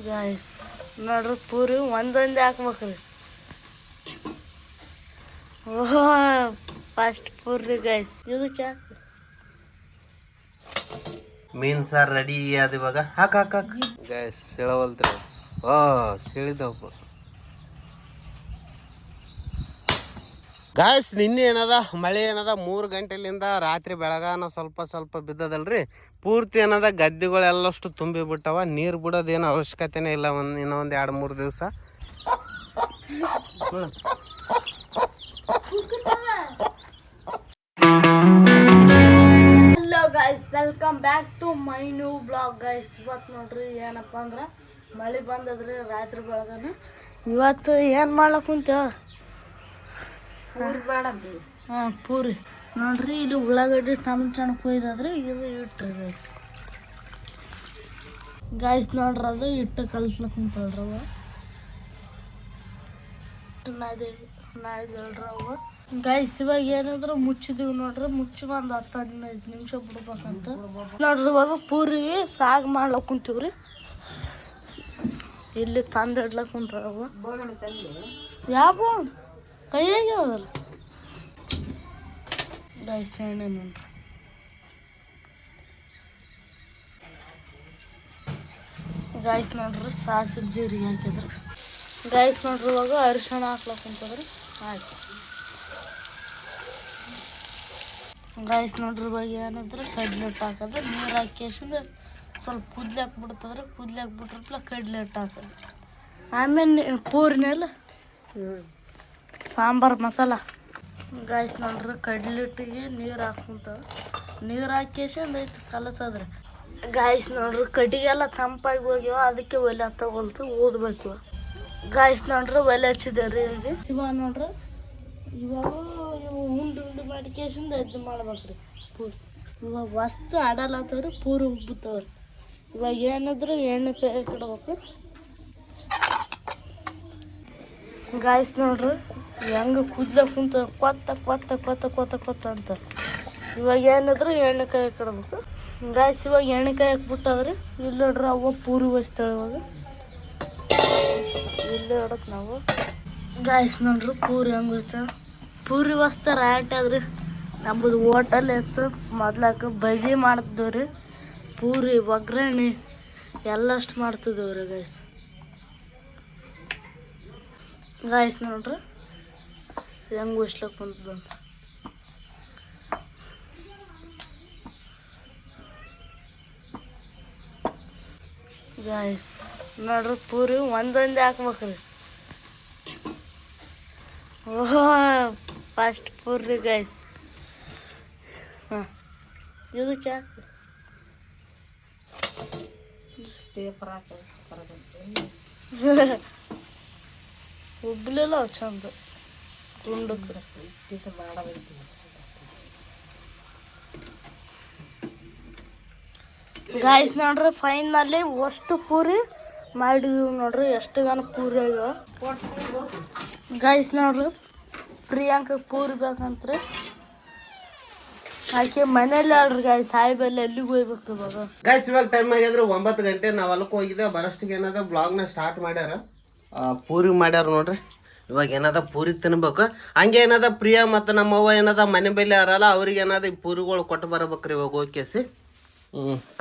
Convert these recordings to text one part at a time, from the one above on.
Guys ನೋಡ್ರಿ ಪೂರಿ ಒಂದೊಂದೇ ಹಾಕ್ಬೇಕ್ರಿ. ಓಹೋ ಫಸ್ಟ್ ಪೂರಿ ಗಾಯ್ಸ್ ಇದಕ್ಕೆ ಹಾಕಿ. ಮೀನ್ ಸಾರು ರೆಡಿ ಅದು ಇವಾಗ. ಹಾಕ ಹಾಕ ಗಾಯ್ಸ್ ಸೆಳವಲ್ತ್ರಿ. ಸೆಳಿದಪ್ಪ ಗಾಯ್ಸ್. ನಿನ್ನೆ ಏನದ ಮಳೆ ಏನದ 3 ಗಂಟೆಲಿಂದ ರಾತ್ರಿ ಬೆಳಗಾನ ಸ್ವಲ್ಪ ಸ್ವಲ್ಪ ಬಿದ್ದದಲ್ರಿ. ಪೂರ್ತಿ ಏನದ ಗದ್ದೆಗಳೆಲ್ಲಷ್ಟು ತುಂಬಿ ಬಿಟ್ಟವ. ನೀರು ಬಿಡೋದೇನು ಅವಶ್ಯಕತೆನೇ ಇಲ್ಲ. ಇನ್ನೊಂದು 2-3 ದಿವಸ. Hello guys, welcome back to my new blog guys. ಇವತ್ತು ನೋಡ್ರಿ ಏನಪ್ಪ ಅಂದ್ರೆ ಮಳೆ ಬಂದದ್ರಿ ರಾತ್ರಿ ಬೆಳಗಾನ. ಇವತ್ತು ಏನು ಮಾಡ್ಲಕ್ ಕುಂತೇವ ಪೂರಿ ನೋಡ್ರಿ. ಇಲ್ಲಿ ಉಳ್ಳಾಗಡ್ಡಿ ಟಮಟಣ ಕೊಯ್ದಾದ್ರಿ ಇದು ಇಟ್ರಿ ಗೈಸ್. ಗಾಯ್ಸ್ ನೋಡ್ರಿ ಅದು ಇಟ್ಟು ಕಲ್ಸ್ಲಕ್ ಕುಂತಳ್ರಿ ಅವ ನಾಯ್ದಳ್ರಿ ಅವ ಗಾಯ್ಸ್. ಇವಾಗ ಏನಾದ್ರು ಮುಚ್ಚಿದೀವಿ ನೋಡ್ರಿ. ಮುಚ್ಚಿ ಒಂದು 10-15 ನಿಮಿಷ ಬಿಡ್ಬೇಕಂತ ನೋಡ್ರಿ. ಇವಾಗ ಪೂರಿ ಸಾಗ್ ಮಾಡ್ಲಕ್ ಕುಂತೀವ್ರಿ. ಇಲ್ಲಿ ತಂದು ಇಡ್ಲಕ್ ಕುಂತಾವ. ಯಾವ ಕೈಯಾಗ ಅದಲ್ಲ ಗಾಯ್ಸ್ ಎಣ್ಣೆ ನೋಡ್ರಿ. ಗಾಯ್ಸ್ ನೋಡ್ರಿ ಸಾಸಿವೆ ಜೀರಿಗೆ ಹಾಕಿದ್ರಿ. ಗಾಯ್ಸ್ ನೋಡ್ರಿ ಇವಾಗ ಅರಿಶಿಣ ಹಾಕ್ಲಕ್ ಕುಂತದ್ರಿ. ಆಯ್ತು ಗಾಯ್ಸ್ ನೋಡ್ರಿ. ಇವಾಗ ಏನಿದ್ರೆ ಕಡ್ಲೆ ಹಿಟ್ಟು ಹಾಕೋದು. ನೀರು ಹಾಕಿಸಿದ್ರೆ ಸ್ವಲ್ಪ ಕುದ್ಲಾಕ್ ಬಿಡ್ತದ್ರಿ. ಕುದ್ಲಾಕ್ ಬಿಟ್ರಪ್ಲ ಕಡ್ಲೆ ಹಿಟ್ಟು ಹಾಕೋದು. ಆಮೇಲೆ ಪೂರಿನೆಲ್ಲ ಸಾಂಬಾರು ಮಸಾಲ. ಗಾಯ್ಸ್ ನೋಡ್ರಿ ಕಡ್ಲೆ ಹಿಟ್ಟಿಗೆ ನೀರು ಹಾಕ್ಕೊಂತಾವ. ನೀರು ಹಾಕಿಸಿಂದ ಐತಿ ಕಲಸೋದ್ರಿ. ಗಾಯ್ಸ್ ನೋಡ್ರಿ ಕಟ್ಟಿಗೆಲ್ಲ ತಂಪಾಗಿ ಹೋಗ್ಯಾವ. ಅದಕ್ಕೆ ಒಲೆ ತಗೊಳ್ತು ಊದ್ಬೇಕು. ಗಾಯ್ಸ್ ನೋಡ್ರಿ ಒಲೆ ಹಚ್ಚಿದೆ ರೀ. ಈಗ ಇವಾಗ ನೋಡ್ರಿ ಇವಾಗ ಇವು ಉಂಡು ಮಾಡಿಕೇಸಿಂದ ಇದು ಮಾಡ್ಬೇಕ್ರಿ ಪೂರಿ. ಇವಾಗ ವಸ್ತು ಆಡಲತ್ತವ್ರಿ ಪೂರಿ ಉಬ್ಬುತ್ತವ್ರಿ. ಇವಾಗ ಏನಾದ್ರು ಎಣ್ಣೆ ಕೈ ಇಡ್ಬೇಕು. ಗಾಯ್ಸ್ ನೋಡ್ರಿ ಹೆಂಗೆ ಕುದ್ಲಕ್ ಕುಂತ ಕೊತ್ತ ಕೊತ್ತ ಕೊತ್ತ ಕೊತ್ತ ಕೊತ್ತ ಅಂತ. ಇವಾಗ ಏನಾದ್ರು ಎಣ್ಣೆ ಕೈ ಇಡ್ಬೇಕು. ಗಾಯ್ಸ್ ಇವಾಗ ಎಣ್ಣೆ ಕೈ ಹಾಕ್ಬಿಟ್ಟವ್ರಿ. ಇಲ್ಲಿ ನೋಡ್ರಿ ಅವ ಪೂರಿ ಒಸ್ತಾಳೆ. ಇವಾಗ ಇಲ್ಲೇ ಹೊಡಕ್ ನಾವು ಗಾಯ್ಸ್ ನೋಡ್ರಿ ಪೂರಿ ಹೆಂಗೆ ಒಸ್ತಾವ. ಪೂರಿ ಒಸ್ತಾರ ಆಟಾದ್ರಿ. ನಮ್ಮದು ಹೋಟೆಲ್ ಎತ್ತು ಮೊದ್ಲಾಕ ಬಜ್ಜಿ ಮಾಡ್ತಿದ್ದೇವ್ರಿ. ಪೂರಿ ಒಗ್ಗರಣೆ ಎಲ್ಲಷ್ಟು ಮಾಡ್ತಿದ್ದೇವ್ರಿ ಗಾಯ್ಸ್. ಗಾಯ್ಸ್ ನೋಡ್ರಿ ಹೆಂಗೆ ಒಸ್ಲಕ್ ಕುಂತದಂತ. ಗಾಯ್ಸ್ ನೋಡ್ರಿ ಪೂರಿ ಒಂದೊಂದೇ ಹಾಕ್ಬೇಕ್ರಿ. ಓಹೋ ಫಸ್ಟ್ ಪೂರಿ ಗಾಯ್ಸ್. ಇದಕ್ಕೆ ಹಾಕಿ ಉಬ್ಲಿಲ್ಲ ಚಂದ ಗುಂಡು. ಗಾಯ್ಸ್ ನೋಡ್ರಿ ಫೈನಲ್ಲಿ ಅಷ್ಟು ಪೂರಿ ಮಾಡಿದೀವಿ ನೋಡ್ರಿ. ಎಷ್ಟು ಗನ ಪೂರಿ ಆಗ್ಯಾವ ಗಾಯ್ಸ್. ನೋಡ್ರಿ ಪ್ರಿಯಾಂಕ ಪೂರಿ ಬೇಕಂತ್ರಿ. ಆಕೆ ಮನೇಲಿ ಆಡ್ರಿ ಗಾಯ್ಸ್. ಸಾಯಿಬಲ್ಲಿ ಎಲ್ಲಿಗೆ ಹೋಗ್ಬೇಕು ಇವಾಗ. ಗಾಯ್ಸ್ ಇವಾಗ ಟೈಮ್ ಆಗಿದ್ರೆ 9 ಗಂಟೆ. ನಾವು ಹೊಲಕ್ಕೆ ಹೋಗಿದ್ದೆ. ಬರೋಷ್ಟಿಗೆ ಏನದ ಬ್ಲಾಗ್ನ ಸ್ಟಾರ್ಟ್ ಮಾಡ್ಯಾರ. ಪೂರಿ ಮಾಡ್ಯಾರ ನೋಡ್ರಿ. ಇವಾಗ ಏನದ ಪೂರಿ ತಿನ್ಬೇಕು. ಹಂಗೆ ಏನದ ಪ್ರಿಯಾ ಮತ್ತು ನಮ್ಮವ್ವ ಏನದ ಮನೆ ಬೆಲೆ ಯಾರಲ್ಲ ಅವ್ರಿಗೆ ಏನದ ಈ ಪೂರಿಗಳು ಕೊಟ್ಟು ಬರಬೇಕ್ರಿ ಇವಾಗ ಹೋಗ್ಕೇಸಿ.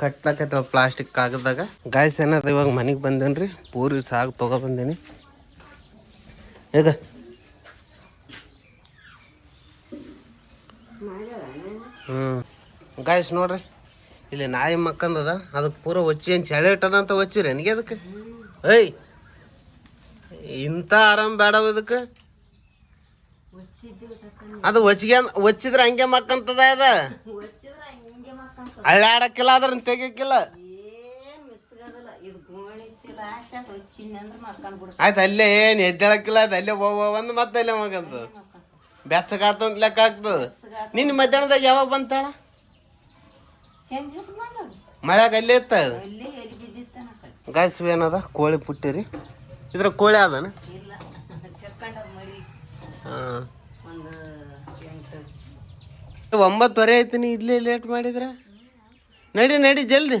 ಕಟ್ಲಕೈತ ಪ್ಲಾಸ್ಟಿಕ್ ಕಾಗದಾಗ. ಗಾಯ್ಸ್ ಏನದ ಇವಾಗ ಮನೆಗೆ ಬಂದೇನ್ರಿ. ಪೂರಿ ಸಾಗು ತೊಗೊಬಂದೇನಿ. ಈಗ ಗಾಯ್ಸ್ ನೋಡ್ರಿ ಇಲ್ಲಿ ನಾಯಿ ಮಕ್ಕಂದದ. ಅದಕ್ಕೆ ಪೂರ ಒಚ್ಚಿ ಏನು ಚಳಿ ಇಟ್ಟದಂತ ಒಚ್ಚಿರಿ ನನಗೆ. ಅದಕ್ಕೆ ಏಯ್ ಇಂಥ ಆರಾಮ್ ಬೇಡವ ಇದಕ್ಕೆ. ಅದು ಒಚ್ಚಿದ್ರೆ ಹಂಗೆ ಮಕ್ಕಂತದ. ಅದ ಹಳ್ಳಾಡಕ್ಕಿಲ್ಲ, ಅದ್ರ ತೆಗಿಯಕ್ಕಿಲ್ಲ. ಆಯ್ತು ಅಲ್ಲೇ ಏನು ಎದ್ದೇಳಕ್ಕಿಲ್ಲ. ಅದು ಅಲ್ಲೇ ಒಂದು ಮತ್ತೆ ಅಲ್ಲೇ ಮಗಂತ ಬೆಚ್ಚಗಾತ ಲೆಕ್ಕ ಆಗ್ತದ. ನಿನ್ನ ಮಧ್ಯಾಹ್ನದಾಗ ಯಾವಾಗ ಬಂತಾಳ ಮಳ್ಯಾಗ? ಅಲ್ಲೇ ಇತ್ತ. ಗಾಯ್ಸ್ ಏನದ ಕೋಳಿ ಪುಟ್ಟಿರಿ. ಇದ್ರ ಕೋಳಿ ಅದನ. ಹಾಂ 9:30 ಆಯ್ತೀನಿ. ಇಲ್ಲೇ ಲೇಟ್ ಮಾಡಿದ್ರ ನಡಿ ನಡಿ ಜಲ್ದಿ.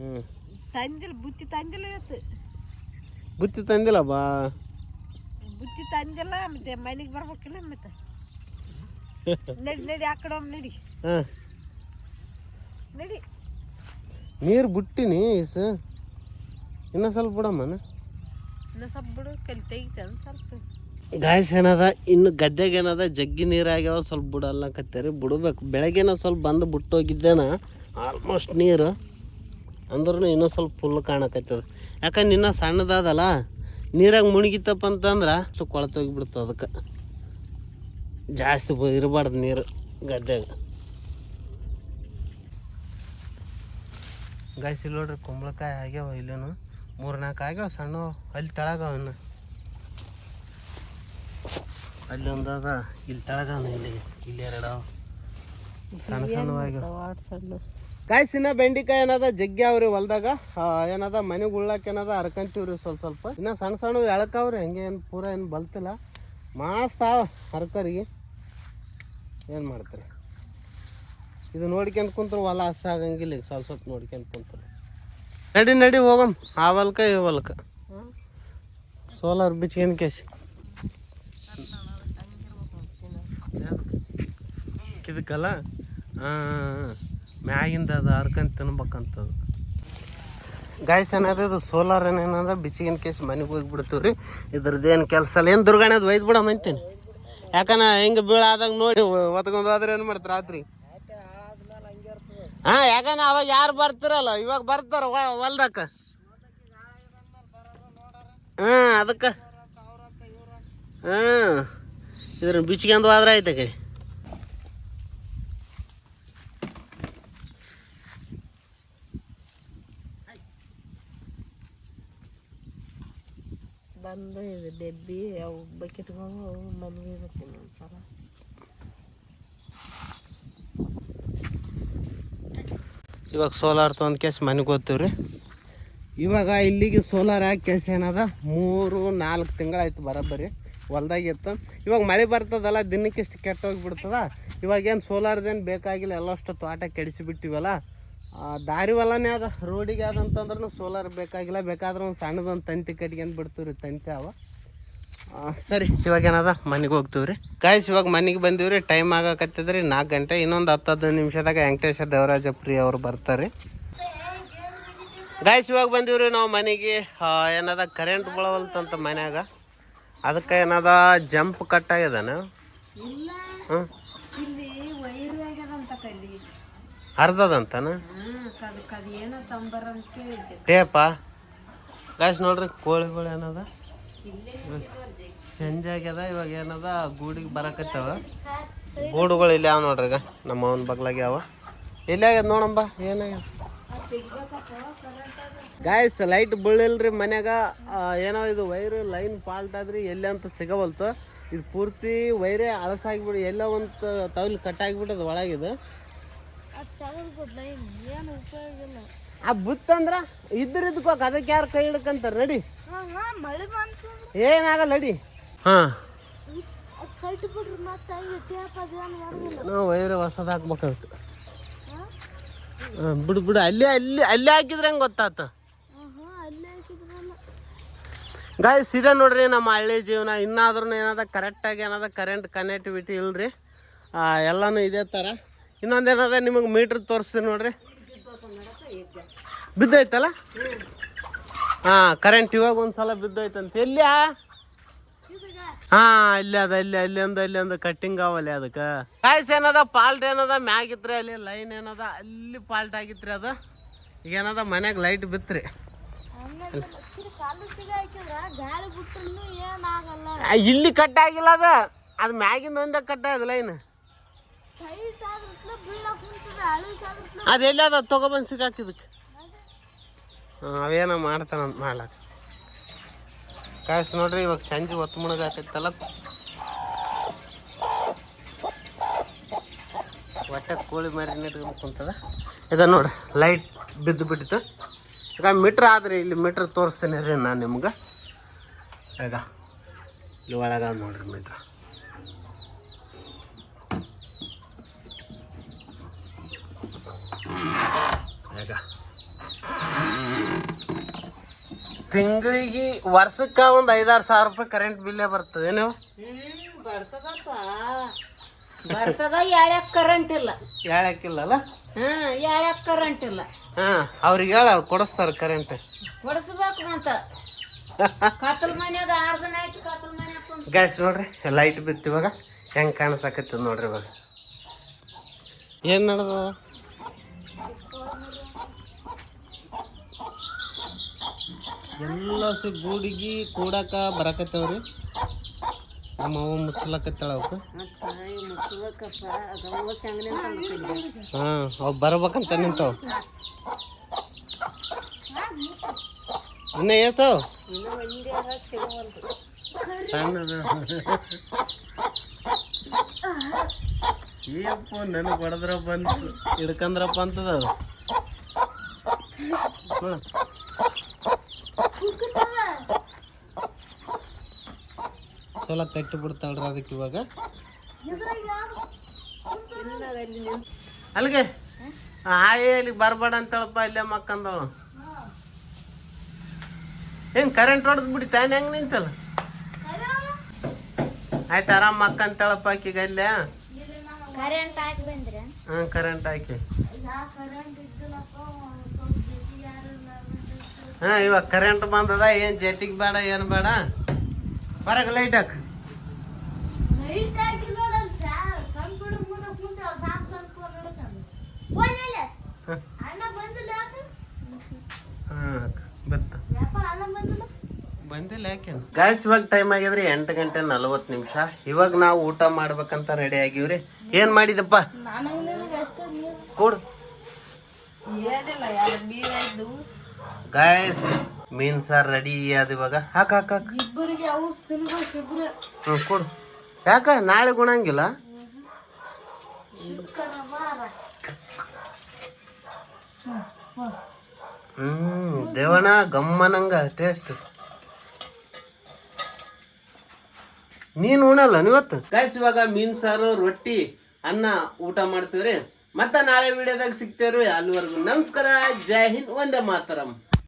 ಹ್ಞೂ ತಂದಿಲ್ಲ ಬುತ್ತಿ ತಂದಿಲ್ಲ ಇವತ್ತು ಬುತ್ತಿ ತಂದಿಲ್ಲ ಬಾ ಬುತ್ತಿ ತಂದಿಲ್ಲ ಮತ್ತೆ ಮನೆಗೆ ಬರ್ಬೇಕಿಲ್ಲ ಮತ್ತೆ ನಡಿ ನಡಿ ಆ ಕಡೆ ಒಮ್ಮೆ ನಡಿ ಹಾಂ ನಡಿ ನೀರು ಬಿಟ್ಟಿನಿ ಸ ಇನ್ನೂ ಸ್ವಲ್ಪ ಬಿಡಮ್ಮನ ಇನ್ನು ಸ್ವಲ್ಪ ಬಿಡು ಕಲಿ ತೆಗಿತಾನೆ ಸ್ವಲ್ಪ ಗಾಯ್ಸ್ ಏನದ ಇನ್ನು ಗದ್ದೆಗೆ ಏನದ ಜಗ್ಗಿ ನೀರಾಗ್ಯಾವ ಸ್ವಲ್ಪ ಬಿಡಲ್ಲಕತ್ತೀರಿ ಬಿಡ್ಬೇಕು ಬೆಳಗ್ಗೆನ ಸ್ವಲ್ಪ ಬಂದು ಬಿಟ್ಟು ಹೋಗಿದ್ದೇನ ಆಲ್ಮೋಸ್ಟ್ ನೀರು ಅಂದ್ರೂ ಇನ್ನೂ ಸ್ವಲ್ಪ ಫುಲ್ ಕಾಣಕತ್ತದ ಯಾಕಂದ್ರೆ ಇನ್ನೂ ಸಣ್ಣದಾದಲ್ಲ ನೀರಾಗ ಮುಳುಗಿತಪ್ಪ ಅಂತಂದ್ರೆ ಅಷ್ಟು ಕೊಳತೋಗಿಬಿಡ್ತು ಅದಕ್ಕೆ ಜಾಸ್ತಿ ಇರಬಾರ್ದು ನೀರು ಗದ್ದೆಗೆ ಗಾಯ್ಸ್ ಇಲ್ಲಿ ನೋಡ್ರಿ ಕುಂಬಳಕಾಯಿ ಆಗ್ಯಾವ ಇಲ್ಲೇನು 3-4 ಆಗ್ಯಾವ ಸಣ್ಣ ಅಲ್ಲಿ ತೆಳಗವ ಇನ್ನು ಅಲ್ಲಿ ಒಂದದ ಇಲ್ಲಿ ತೆಳಗವ ಇಲ್ಲಿ 2 ಸಣ್ಣ ಸಣ್ಣವಾಗ್ಯಾವ ಗಾಯ್ಸ್ ಇನ್ನ ಬೆಂಡಿಕಾಯಿ ಏನದ ಜಗ್ಗಿ ಅವ್ರಿ ಹೊಲ್ದಾಗ ಏನದ ಮನೆಗೆ ಉಳ್ಳಾಕ ಏನದ ಹರ್ಕಂತೀವ್ರಿ ಸ್ವಲ್ಪ ಇನ್ನ ಸಣ್ಣ ಸಣ್ಣ ಎಳಕವ್ರಿ ಹಂಗೆ ಏನು ಪೂರ ಏನು ಬಲ್ತಿಲ್ಲ ಮಸ್ತ್ ಆವ ಹರ್ಕರಿಗೆ ಏನು ಮಾಡ್ತಾರೆ ಇದು ನೋಡ್ಕೊಂತ ಕುಂತ್ರು ಹೊಲ ಹಸ ಆಗಂಗಿಲ್ಲ ಈಗ ಸ್ವಲ್ಪ ನೋಡ್ಕೊಂತ ಕುಂತ್ರು ನಡಿ ಹೋಗಮ್ ಆ ಹೊಲ್ಕ ಈ ಹೊಲ್ಕ ಸೋಲಾರ್ ಬಿಚ್ಕೇನ್ ಕೇಸಿ ಇದಕ್ಕಲ್ಲ ಮ್ಯಾಗಿಂದ ಅದು ಹರ್ಕಂತ ತಿನ್ಬೇಕಂತದು ಗಾಯ್ಸ್ ಏನದ ಇದು ಸೋಲಾರ್ ಏನೇನದ ಬಿಚ್ಚಿಗಿನ ಕೇಸ್ ಮನೆಗೆ ಹೋಗಿಬಿಡ್ತೀವಿ ರೀ ಇದ್ರದ್ದೇನು ಕೆಲಸ ಅಲ್ಲ ಏನು ದುರ್ಗಾಣದ ಒಯ್ದು ಬಿಡಮ್ ಅಂತೀನಿ ಯಾಕನ ಹಿಂಗೆ ಬೀಳಾದಾಗ ನೋಡಿ ಒತ್ಕೊಂಡು ಹೋದ್ರೆ ಏನು ಮಾಡ್ತಾರೆ ರಾತ್ರಿ ಹಾಂ ಯಾಕಂದ್ರೆ ಅವಾಗ ಯಾರು ಬರ್ತಿರಲ್ಲ ಇವಾಗ ಬರ್ತಾರ ಹೊಲ್ದಕ್ಕ ಹಾಂ ಅದಕ್ಕೆ ಹಾಂ ಇದ್ರ ಬಿಚ್ಕೊಂಡು ಹೋದ್ರೆ ಆಯ್ತು ಕೈ ಬಂದು ಇದು ಡೆಬ್ಬಿ ಅವು ಬಕೆಟ್ಗಳು ಅವು ಮನೆಗೆ ಬರ್ತೀನಿ ಒಂದ್ಸಲ ಇವಾಗ ಸೋಲಾರ್ ತೊಗೊಂಡು ಕೇಸ್ ಮನೆಗೆ ಹೋಗ್ತೀವಿ ರೀ ಇವಾಗ ಇಲ್ಲಿಗೆ ಸೋಲಾರ್ ಹಾಕಿ ಕೇಸ್ ಏನದ 3-4 ತಿಂಗಳಾಯ್ತು ಬರೋಬ್ಬರಿ ಹೊಲ್ದಾಗ ಇತ್ತು ಇವಾಗ ಮಳೆ ಬರ್ತದಲ್ಲ ದಿನಕ್ಕೆ ಇಷ್ಟು ಕೆಟ್ಟ ಹೋಗಿಬಿಡ್ತದ ಇವಾಗೇನು ಸೋಲಾರ್ದೇನು ಬೇಕಾಗಿಲ್ಲ ಎಲ್ಲಷ್ಟು ತೋಟ ಕೆಡಿಸಿಬಿಟ್ಟಿವಲ್ಲ ದಾರಿ ಹೊಲನೇ ಅದ ರೋಡಿಗೆ ಅದಂತಂದ್ರೂ ಸೋಲಾರ್ ಬೇಕಾಗಿಲ್ಲ ಬೇಕಾದ್ರೆ ಒಂದು ಸಣ್ಣದೊಂದು ತಂತಿ ಕಟ್ಕೊಂಡು ಬಿಡ್ತೀವಿ ರೀ ತಂತಿ ಅವ ಸರಿ ಇವಾಗ ಏನದ ಮನೆಗೆ ಹೋಗ್ತೀವಿ ರೀ ಗಾಯ್ಸ್ ಇವಾಗ ಮನೆಗೆ ಬಂದೀವಿ ರೀ ಟೈಮ್ ಆಗಕತ್ತಿದ್ರಿ 4 ಗಂಟೆ ಇನ್ನೊಂದು 10-15 ನಿಮಿಷದಾಗ ವೆಂಕಟೇಶ ದೇವರಾಜ ಪ್ರಿಯ ಅವ್ರು ಬರ್ತಾರೆ ಗಾಯ್ಸ್ ಇವಾಗ ಬಂದೀವಿ ರೀ ನಾವು ಮನೆಗೆ ಏನದ ಕರೆಂಟ್ ಬೀಳವಲ್ತಂತ ಮನ್ಯಾಗ ಅದಕ್ಕೆ ಏನದ ಜಂಪ್ ಕಟ್ ಆಗ್ಯದನ ಹ್ಞೂ ಅರ್ಧದಂತನ ಟೇಪಾ ಗಾಯ್ಸ್ ನೋಡ್ರಿ ಕೋಳಿಗಳು ಏನದ ಚೇಂಜ್ ಆಗ್ಯದ ಇವಾಗ ಏನದ ಗೂಡಿಗೆ ಬರಕತ್ತಾವ ಗೂಡುಗಳು ಇಲ್ಲಿ ಯಾವ ನೋಡ್ರಿ ಈಗ ನಮ್ಮ ಅವನ ಬಗ್ಲಾಗ ಯಾವ ಎಲ್ಲಿ ಆಗ್ಯದ ನೋಡಂಬ ಏನಾಗ್ಯದ ಗಾಯ್ಸ್ ಲೈಟ್ ಬೀಳಿಲ್ರಿ ಮನ್ಯಾಗ ಏನೋ ಇದು ವೈರ್ ಲೈನ್ ಫಾಲ್ಟ್ ಆದ್ರಿ ಎಲ್ಲಿ ಅಂತ ಸಿಗವಲ್ತು ಇದು ಪೂರ್ತಿ ವೈರೇ ಅಳಸಾಗಿಬಿಡಿ ಎಲ್ಲ ಒಂದು ತವಲಿ ಕಟ್ ಆಗಿಬಿಟ್ಟದ ಒಳಗಿದು ಆ ಬುತ್ತಂದ್ರ ಇದ್ರಿದ್ಕೋಕ್ ಅದಕ್ಕೆ ಯಾರು ಕೈ ಹಿಡ್ಕಂತಾರ ನಡಿ ಏನಾಗಲ್ಲ ನಡಿ ಹಾಂ ನಾವು ವೈರ್ ಹೊಸದ ಹಾಕ್ಬೇಕಾಗುತ್ತೆ ಬಿಡು ಅಲ್ಲೇ ಹಾಕಿದ್ರೆ ಹೆಂಗೆ ಗೊತ್ತಾತ ಗಾಯ್ಸ್ ಇದೆ ನೋಡ್ರಿ ನಮ್ಮ ಹಳ್ಳಿ ಜೀವನ ಇನ್ನಾದ್ರೂ ಏನದ ಕರೆಕ್ಟಾಗಿ ಏನದ ಕರೆಂಟ್ ಕನೆಕ್ಟಿವಿಟಿ ಇಲ್ರಿ ಎಲ್ಲನೂ ಇದೇ ಥರ ಇನ್ನೊಂದೇನದ ನಿಮಗೆ ಮೀಟ್ರ್ ತೋರಿಸ್ತೀನಿ ನೋಡ್ರಿ ಬಿದ್ದೈತಲ್ಲ ಹಾಂ ಕರೆಂಟ್ ಇವಾಗ ಒಂದ್ಸಲ ಬಿದ್ದೈತಂತ ಎಲ್ಲಿ ಹಾಂ ಅಲ್ಲಿ ಒಂದು ಕಟ್ಟಿಂಗ್ ಅವಲ್ಲಿ ಅದಕ್ಕೆ ಗಾಯ್ಸ್ ಏನದ ಫಾಲ್ಟ್ ಏನದ ಮ್ಯಾಗಿತ್ರಿ ಅಲ್ಲಿ ಲೈನ್ ಏನದ ಅಲ್ಲಿ ಫಾಲ್ಟ್ ಆಗಿತ್ರಿ ಅದು ಈಗ ಏನದ ಮನ್ಯಾಗ ಲೈಟ್ ಬಿತ್ರಿ ಇಲ್ಲಿ ಕಟ್ ಆಗಿಲ್ಲ ಅದು ಮ್ಯಾಗಿಂದ ಒಂದೇ ಕಟ್ ಆದ ಲೈನ್ ಅದೆಲ್ಲ ಅದ ತೊಗೊಬಂದು ಸಿಗಾಕಿದಕ್ಕೆ ಅವೇನೋ ಮಾಡ್ತಾನಂತ ಮಾಡ್ಲಾಕ ಕಾಸು ನೋಡ್ರಿ ಇವಾಗ ಸಂಜೆ ಹೊತ್ತು ಮುಣಗ ಹಾಕೈತಲ್ಲ ಒಟ್ಟೆ ಕೋಳಿ ಮಾರಿ ನೆಟ್ಕೊಂಡು ಕುಂತದ ಈಗ ನೋಡ್ರಿ ಲೈಟ್ ಬಿದ್ದು ಬಿಟ್ಟಿತ್ತು ಈಗ ಮೀಟ್ರ್ ಆದ್ರಿ ಇಲ್ಲಿ ಮೀಟ್ರ್ ತೋರಿಸ್ತೀನಿ ರೀ ನಾನು ನಿಮ್ಗೆ ಈಗ ಇಲ್ಲಿ ಒಳಗ ನೋಡ್ರಿ ಮೀಟ್ರ್ ಈಗ ತಿಂಗಳಿಗೆ ವರ್ಷಕ್ಕ ಒಂದು 5-6 ಸಾವಿರ ರೂಪಾಯಿ ಕರೆಂಟ್ ಬಿಲ್ಲೇ ಬರ್ತದೆ ನೀವು ಬರ್ತದಪ್ಪ ಬರ್ತದ ಯಾಳ್ಯಾಕ ಕರೆಂಟ್ ಇಲ್ಲ ಹೇಳಕ್ಕಿಲ್ಲಲ್ಲ ಯಾಳ್ಯಾಕ ಕರೆಂಟ್ ಇಲ್ಲ ಅವ್ರಿಗೆ ಹೇಳ ಅವ್ರು ಕೊಡಿಸ್ತಾರೆ ಕರೆಂಟ್ ಕೊಡಿಸ್ಬೇಕು ಅಂತ ಕತ್ತಲ ಮನ್ಯಾಗ 6 ದಿನ ಆಯ್ತು ಕತ್ತಲ ಮನ್ಯಾಗ ಕುಂತ್ ಗ್ಯಾಸ್ ನೋಡ್ರಿ ಲೈಟ್ ಬಿತ್ತು ಇವಾಗ ಹೆಂಗೆ ಕಾಣಿಸಾಕತ್ತದ ನೋಡ್ರಿ ಇವಾಗ ಏನು ನಡೆದ ಎಲ್ಲ ಗೂಡಿಗೆ ಕೂಡಾಕ ಬರಾಕತ್ತವ್ರಿ ನಮ್ಮ ಅವ್ವ ಮುಚ್ಚಲಕತ್ತಾಳ ಅವಕ್ಕೆ ಮುಚ್ಚಬೇಕಪ್ಪ ಅದವ ಸಂಗನೆ ತಂದು ಅವು ಬರ್ಬೇಕಂತ ನಿಂತಾವ ಇನ್ನ ಏಸವ್ ಇನ್ನು ಒಂದೇ ಅದ ಸಿಗವಲ್ದು ಸಣ್ಣದು ಏಪ್ಪ ನನಗೆ ಹೊಡೆದ್ರ ಬಂತು ಹಿಡ್ಕಂದ್ರಪ್ಪ ಅಂತದ ಅದು ಚಲೋ ಕಟ್ಟಿ ಬಿಡ್ತಾಳ್ರಿ ಅದಕ್ಕೆ ಇವಾಗ ಅಲ್ಲಿಗೆ ಆಯೇ ಅಲ್ಲಿಗೆ ಬರ್ಬೇಡ ಅಂತೇಳಪ್ಪ ಇಲ್ಲೇ ಮಕ್ಕಂದವ ಏನು ಕರೆಂಟ್ ಹೊಡೆದ್ ಬಿಡಿ ತಾನೇ ಹೆಂಗೆ ನಿಂತಲ್ಲ ಆಯ್ತು ಆರಾಮ್ ಮಕ್ಕಂತೇಳಪ್ಪ ಆಕಿಗೆ ಅಲ್ಲೇ ಕರೆಂಟ್ ಹಾಕಿ ಬಂದ್ರೆ ಕರೆಂಟ್ ಹಾಕಿ ಇವಾಗ ಕರೆಂಟ್ ಬಂದದ ಏನು ಜೊತೆಗೆ ಬೇಡ ಏನು ಬೇಡ ಬರಗ ಲೈಟ್ ಹಾಕ ಬಂದಿಲ್ಲ ಯಾಕೆ ಗಾಯ್ಸ್ ಇವಾಗ ಟೈಮ್ ಆಗಿದ್ರಿ 8:40 ಇವಾಗ ನಾವು ಊಟ ಮಾಡ್ಬೇಕಂತ ರೆಡಿ ಆಗಿವ್ರಿ ಏನ್ ಮಾಡಿದಪ್ಪ ಕೊಡು ಗಾಯ್ಸ್ ಮೀನ್ ಸಾರ್ ರೆಡಿ ಅದ ಇವಾಗ ಹಾಕ ಹಾಕ ಕೊಡು ಯಾಕ ನಾಳೆ ಗುಣಂಗಿಲ್ಲ ದೇವಣ್ಣ ಗಮ್ಮನಂಗ ಟೇಸ್ಟ್ ನೀನ್ ಉಣಲ್ಲ ನೀವತ್ತು ಗಾಯ್ಸ್ ಇವಾಗ ಮೀನ್ ಸಾರು ರೊಟ್ಟಿ ಅನ್ನ ಊಟ ಮಾಡ್ತೀವ್ರಿ ಮತ್ತೆ ನಾಳೆ ವಿಡಿಯೋದಾಗ ಸಿಗ್ತೇವ್ರಿ ಅಲ್ಲಿವರೆಗೂ ನಮಸ್ಕಾರ ಜೈ ಹಿಂದ್ ವಂದೇ ಮಾತರಂ.